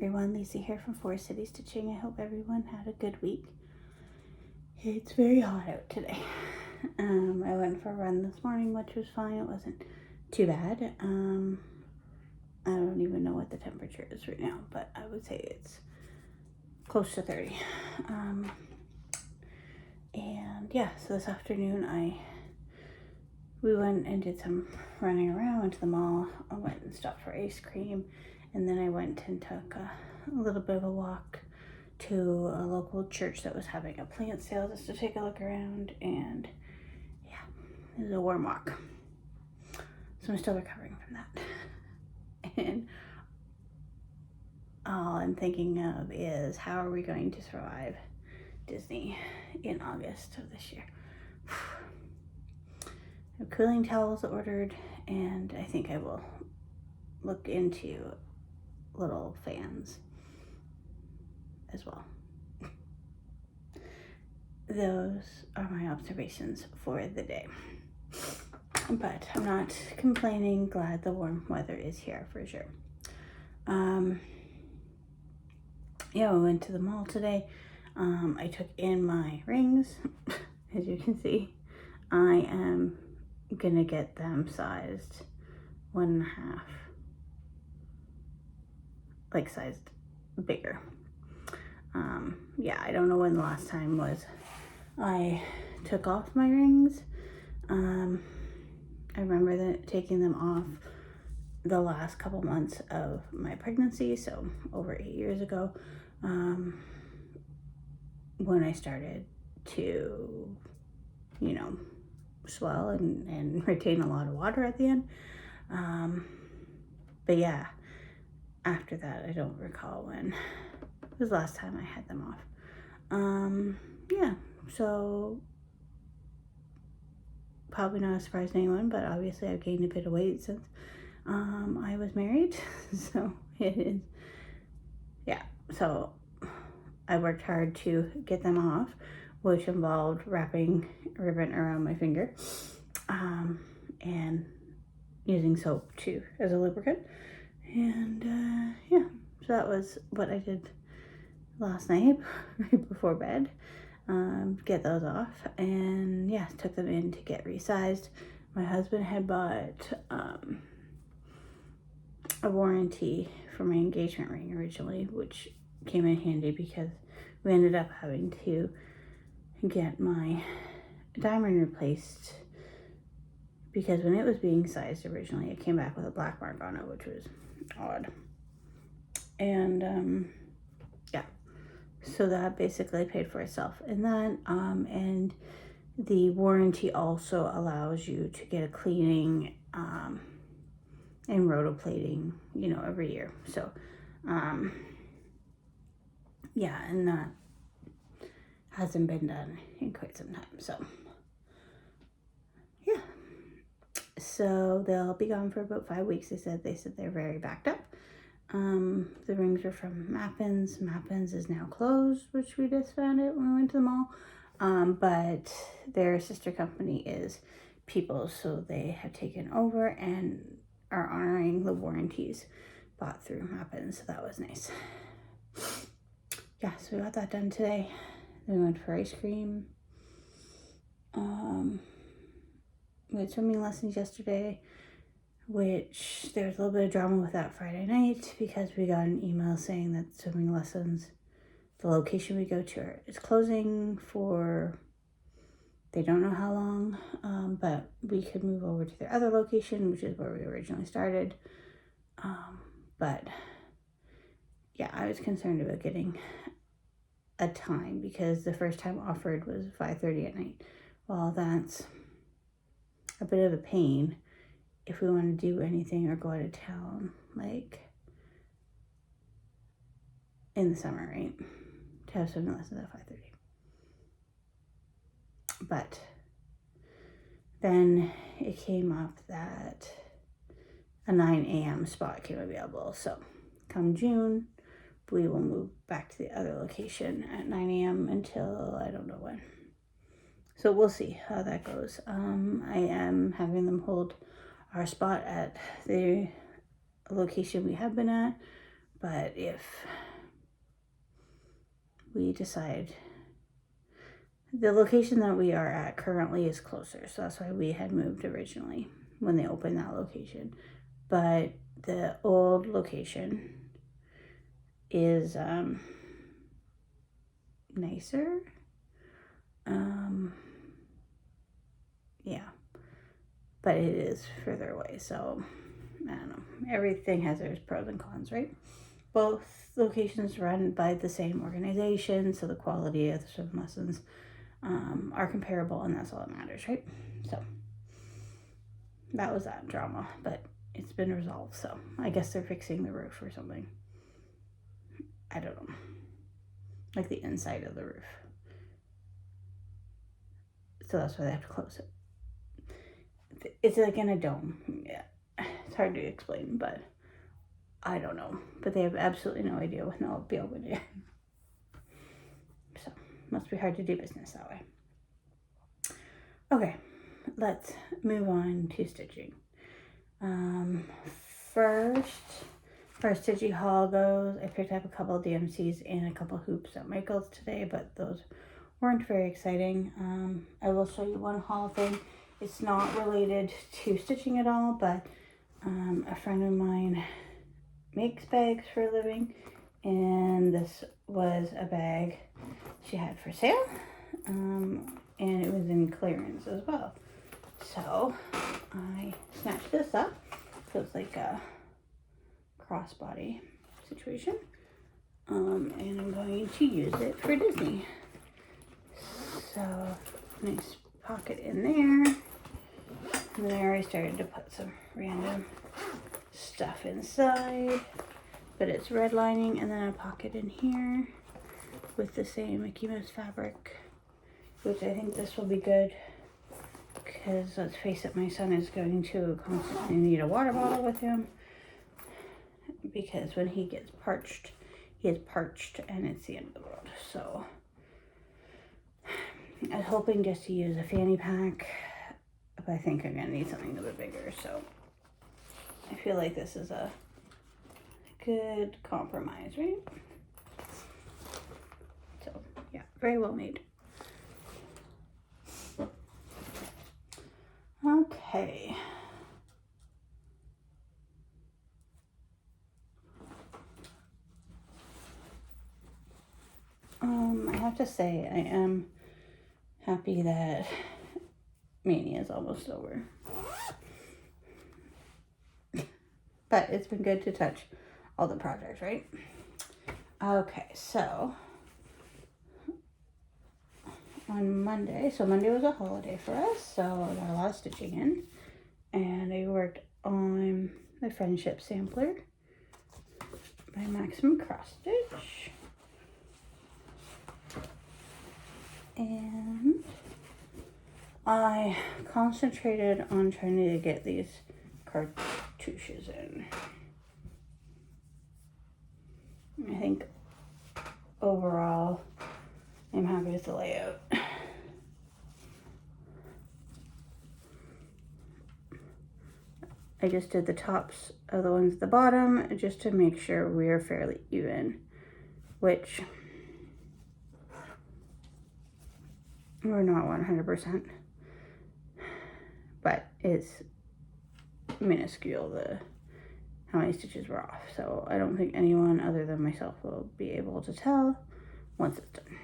everyone, Lisa here from Forest City Stitching. I hope everyone had a good week. It's very hot out today. I went for a run this morning, which was fine. It wasn't too bad. I don't even know what the temperature is right now, but I would say it's close to 30. And yeah, so this afternoon we went and did some running around, went to the mall. I went and stopped for ice cream, and then I went and took a little bit of a walk to a local church that was having a plant sale just to take a look around. And yeah, it was a warm walk, so I'm still recovering from that. And all I'm thinking of is, how are we going to survive Disney in August of this year? I have cooling towels ordered, and I think I will look into little fans as well. Those are my observations for the day. But I'm not complaining. Glad the warm weather is here for sure. Yeah, we went to the mall today. I took in my rings. As you can see, I am gonna get them sized 1.5, like sized bigger. Yeah, I don't know when the last time was I took off my rings. I remember taking them off the last couple months of my pregnancy, so over 8 years ago, when I started to, swell and retain a lot of water at the end. But yeah, after that, I don't recall when it was the last time I had them off. Yeah, so probably not a surprise to anyone, but obviously I've gained a bit of weight since I was married. So it is, yeah, so I worked hard to get them off, which involved wrapping ribbon around my finger and using soap too as a lubricant. And yeah, so that was what I did last night right before bed. Get those off, and yeah, took them in to get resized. My husband had bought a warranty for my engagement ring originally, which came in handy because we ended up having to get my diamond replaced, because when it was being sized originally, it came back with a black mark on it, which was odd. And yeah, so that basically paid for itself. And then and the warranty also allows you to get a cleaning and rotoplating, every year. So yeah, and that hasn't been done in quite some time. So yeah, so they'll be gone for about 5 weeks. They said they're very backed up. The rings are from Mappins. Mappins is now closed, which we just found out when we went to the mall. But their sister company is People's, so they have taken over and are honoring the warranties bought through Mappins. So that was nice. Yeah, so we got that done today. Then we went for ice cream. We had swimming lessons yesterday, which there was a little bit of drama with that Friday night because we got an email saying that swimming lessons, the location we go to, is closing for, they don't know how long, but we could move over to their other location, which is where we originally started. But yeah, I was concerned about getting a time because the first time offered was 5:30 at night. Well, that's a bit of a pain if we want to do anything or go out of town, like in the summer, right? To have swimming lessons at 5:30. But then it came up that a 9 a.m. spot came available. So come June, we will move back to the other location at 9 a.m. until I don't know when. So we'll see how that goes. I am having them hold our spot at the location we have been at, But if we decide, the location that we are at currently is closer, so that's why we had moved originally when they opened that location. But the old location is nicer. Yeah, but it is further away, so I don't know. Everything has its pros and cons, right? Both locations run by the same organization, so the quality of the swim lessons are comparable, and that's all that matters, right? So that was that drama, but it's been resolved, so I guess they're fixing the roof or something. I don't know. Like the inside of the roof. So that's why they have to close it. It's like in a dome. Yeah, it's hard to explain, but I don't know. But they have absolutely no idea when they'll be open yet. So, must be hard to do business that way. Okay, let's move on to stitching. First, as far as stitching haul goes, I picked up a couple of DMCs and a couple hoops at Michael's today, but those weren't very exciting. I will show you one haul thing. It's not related to stitching at all, but a friend of mine makes bags for a living, and this was a bag she had for sale, and it was in clearance as well. So I snatched this up. So it's like a crossbody situation, and I'm going to use it for Disney. So nice pocket in there. And then I already started to put some random stuff inside, but it's red lining, and then a pocket in here with the same Mickey Mouse fabric, which I think this will be good because let's face it, my son is going to constantly need a water bottle with him because when he gets parched, he is parched and it's the end of the world. So I was hoping just to use a fanny pack, but I think I'm gonna need something a bit bigger, so I feel like this is a good compromise, right? So yeah, very well made. Okay. I have to say I am happy that Mania is almost over. But it's been good to touch all the projects, right? Okay, so on Monday, so Monday was a holiday for us, so I got a lot of stitching in, and I worked on the Friendship Sampler by Maximum Cross Stitch, and I concentrated on trying to get these cartouches in. I think overall I'm happy with the layout. I just did the tops of the ones at the bottom just to make sure we are fairly even, which we're not 100%, but it's minuscule how many stitches were off, so I don't think anyone other than myself will be able to tell once it's done.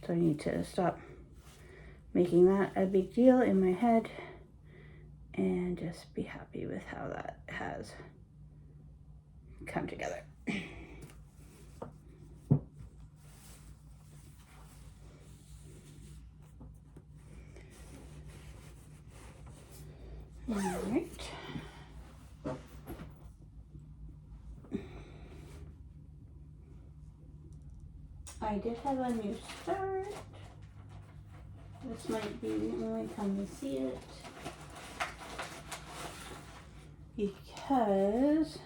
So I need to stop making that a big deal in my head and just be happy with how that has come together. All right. I did have a new start. This might be the only time you see it, because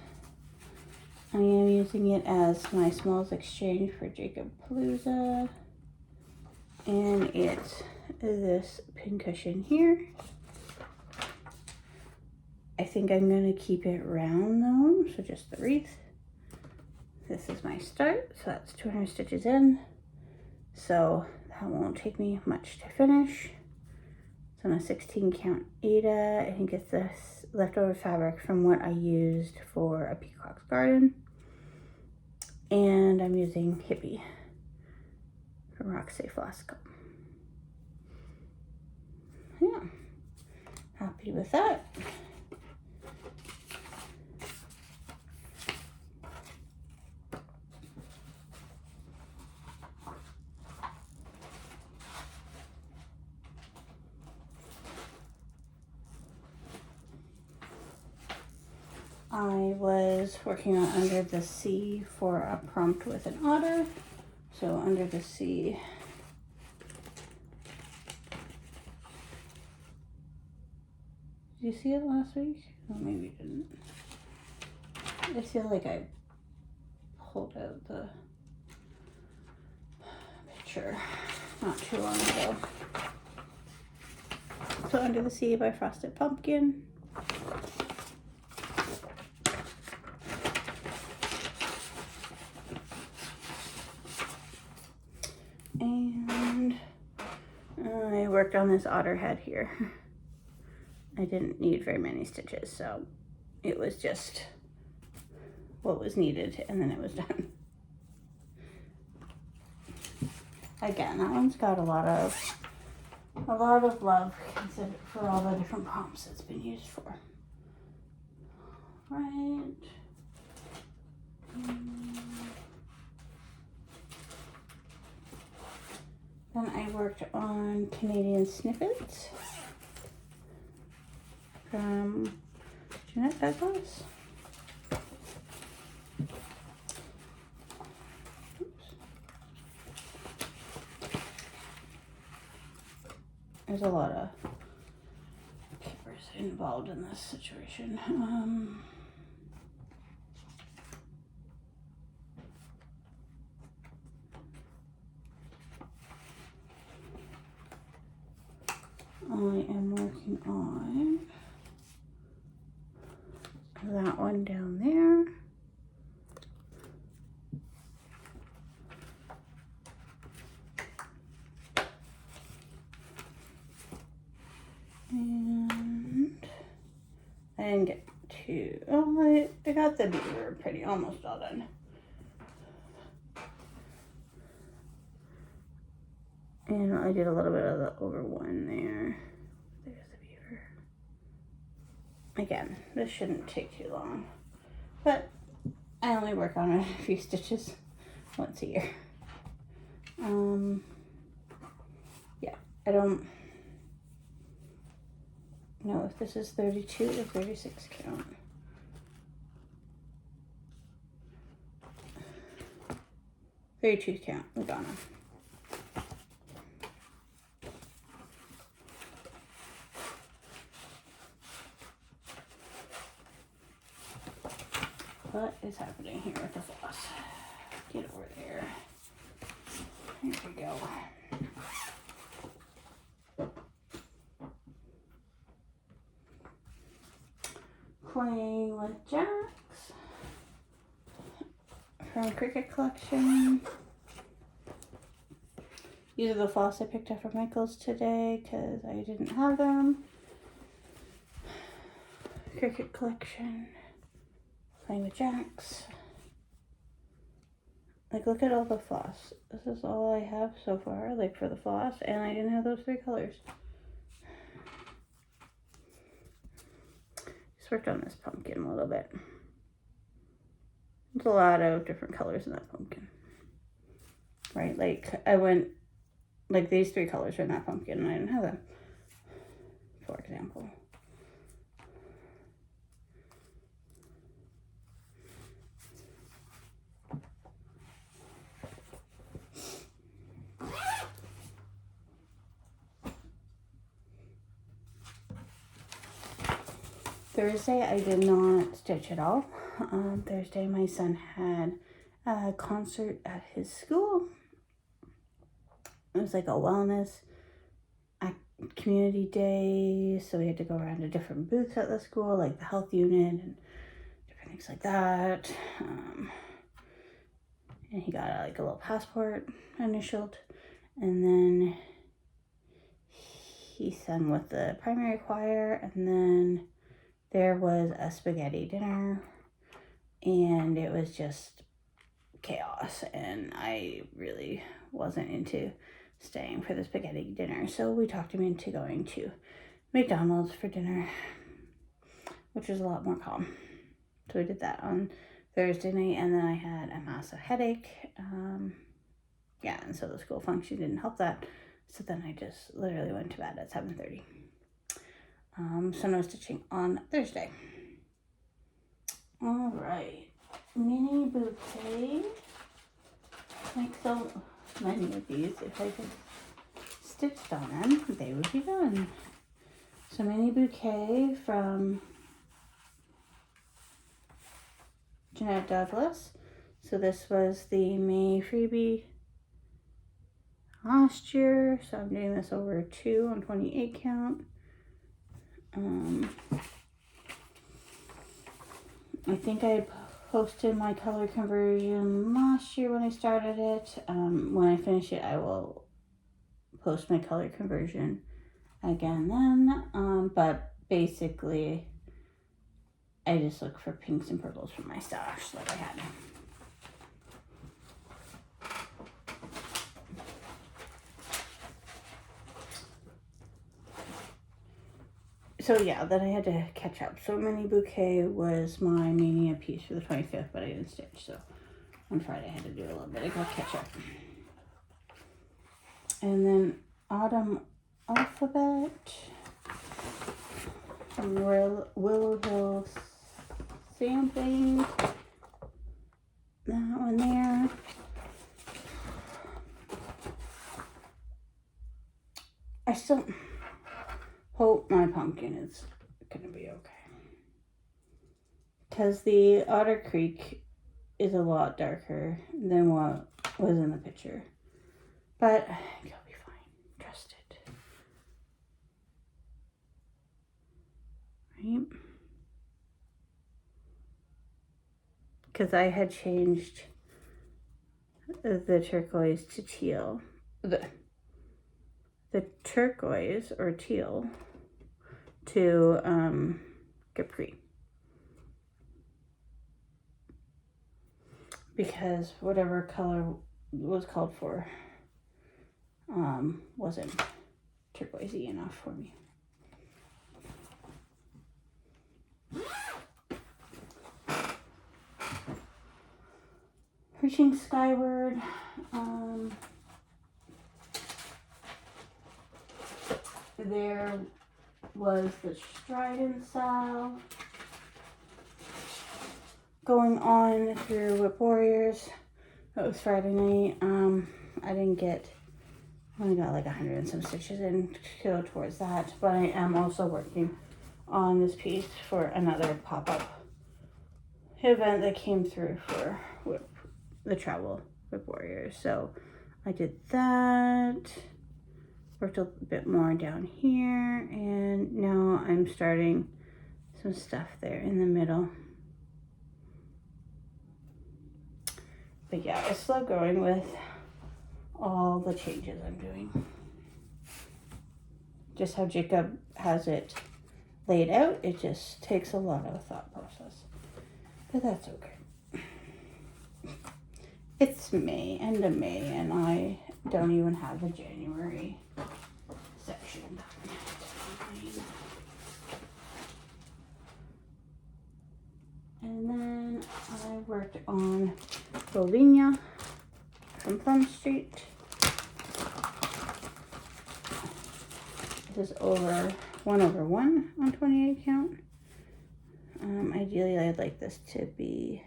I am using it as my smalls exchange for Jacob Palooza, and it's this pincushion here. I think I'm going to keep it round though, so just the wreath, This is my start, so that's 200 stitches in. So that won't take me much to finish. It's on a 16 count Aida. I think it's this leftover fabric from what I used for a peacock's garden. And I'm using Hippie from Roxy Flosstube. Yeah, happy with that. I was working on Under the Sea for a prompt with an otter. So Under the Sea. Did you see it last week? Oh, maybe you didn't. I feel like I pulled out the picture not too long ago. So Under the Sea by Frosted Pumpkin. And I worked on this otter head here. I didn't need very many stitches, so it was just what was needed, and then it was done. Again, that one's got a lot of love considered for all the different prompts it's been used for. Right. Then I worked on Canadian Snippets from Jeanette Douglas. Oops. There's a lot of papers involved in this situation. I am working on that one down there. And I didn't get to, oh, I got the beaver pretty almost all done. And I did a little bit of the over one there. There's the beaver. Again, this shouldn't take too long, but I only work on a few stitches once a year. Yeah, I don't know if this is 32 or 36 count. Thirty-two count, Madonna. What is happening here with the floss? Get over there. Here we go. Playing with Jacks from Cricket Collection. These are the floss I picked up from Michael's today because I didn't have them. Cricket Collection. Playing with Jacks. Like, look at all the floss. This is all I have so far, like, for the floss, and I didn't have those three colors. Just worked on this pumpkin a little bit. There's a lot of different colors in that pumpkin. Right, like, I went, like, these three colors are in that pumpkin, and I didn't have them, for example. Thursday, I did not stitch at all. Thursday, my son had a concert at his school. It was like a wellness community day, so we had to go around to different booths at the school, like the health unit and different things like that. and he got like a little passport initialed, and then he sang with the primary choir, and then there was a spaghetti dinner, and it was just chaos, and I really wasn't into staying for the spaghetti dinner, so we talked him into going to McDonald's for dinner, which was a lot more calm. So we did that on Thursday night, and then I had a massive headache. Yeah, and so the school function didn't help that. So then I just literally went to bed at 7:30. So no stitching on Thursday. All right, mini bouquet. Like so many of these, if I could stitched on them, they would be done. So mini bouquet from Jeanette Douglas. So this was the May freebie last year. So I'm doing this over 2 on 28 count. I think I posted my color conversion last year when I started it. When I finish it, I will post my color conversion again then. But basically, I just look for pinks and purples from my stash that I had. So yeah, then I had to catch up. So mini bouquet was my mania piece for the 25th, but I didn't stitch. So on Friday I had to do a little bit of catch up. And then autumn alphabet from Willow Hill sampling. That one there. I still hope my pumpkin is gonna be okay, because the Otter Creek is a lot darker than what was in the picture, but it'll be fine, trust it, right? Because I had changed the turquoise to teal, the turquoise or teal to Capri, because whatever color was called for wasn't turquoisey enough for me. Reaching skyward. There was the Strident style going on through Whip Warriors. That was Friday night. I only got like 100 and some stitches in to go towards that, but I am also working on this piece for another pop-up event that came through for the travel Whip Warriors. So I did that. Worked a bit more down here, and now I'm starting some stuff there in the middle. But yeah, it's slow going with all the changes I'm doing. Just how Jacob has it laid out, it just takes a lot of thought process. But that's okay. It's May, end of May, and I don't even have a January section. And then I worked on Bolinia from Plum Street. This is over 1/1 on 28 count. Ideally, I'd like this to be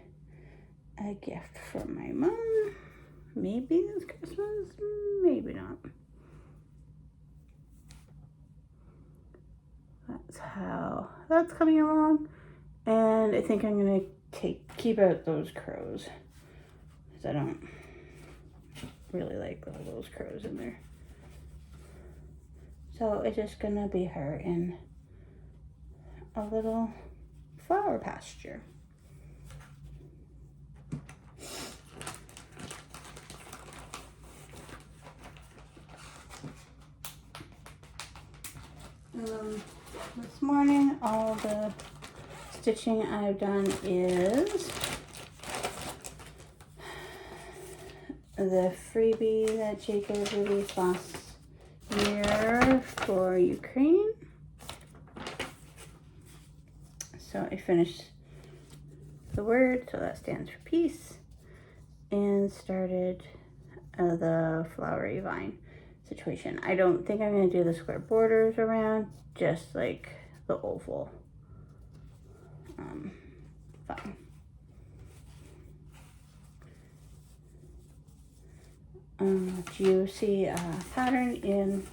a gift from my mom. Maybe this Christmas, maybe not. That's how that's coming along. And I think I'm gonna keep out those crows, because I don't really like all those crows in there. So it's just gonna be her in a little flower pasture. This morning, all the stitching I've done is the freebie that Jacob released last year for Ukraine. So I finished the word, so that stands for peace, and started the flowery vine situation. I don't think I'm going to do the square borders around, just like the oval vine. Do you see a pattern in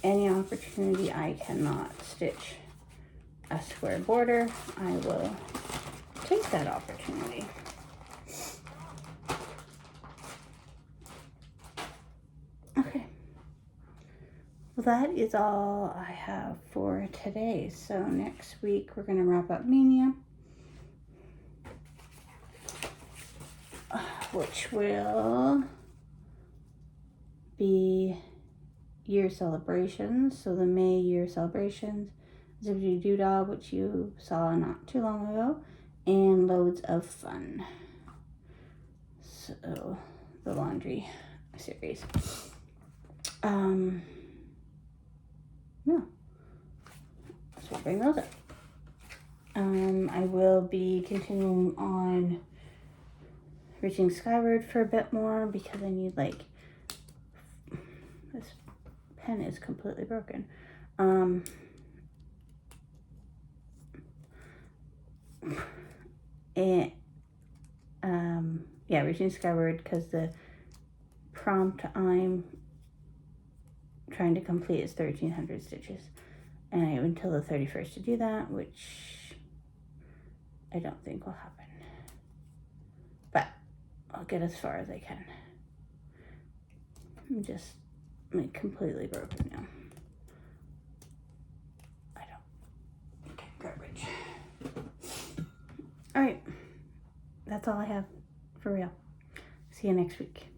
any opportunity I cannot stitch a square border? I will take that opportunity. Okay. Well, that is all I have for today. So next week we're going to wrap up Mania, which will be year celebrations. So the May year celebrations, Zippity Doo Dah, which you saw not too long ago, and loads of fun. So the laundry series. Yeah. So we'll bring those up. I will be continuing on Reaching Skyward for a bit more because I need, like, this pen is completely broken. Yeah, Reaching Skyward, because the prompt I'm trying to complete is 1,300 stitches, and I have until the 31st to do that, which I don't think will happen, but I'll get as far as I can. I'm just, like, completely broken now. Okay, garbage. All right, that's all I have for real. See you next week.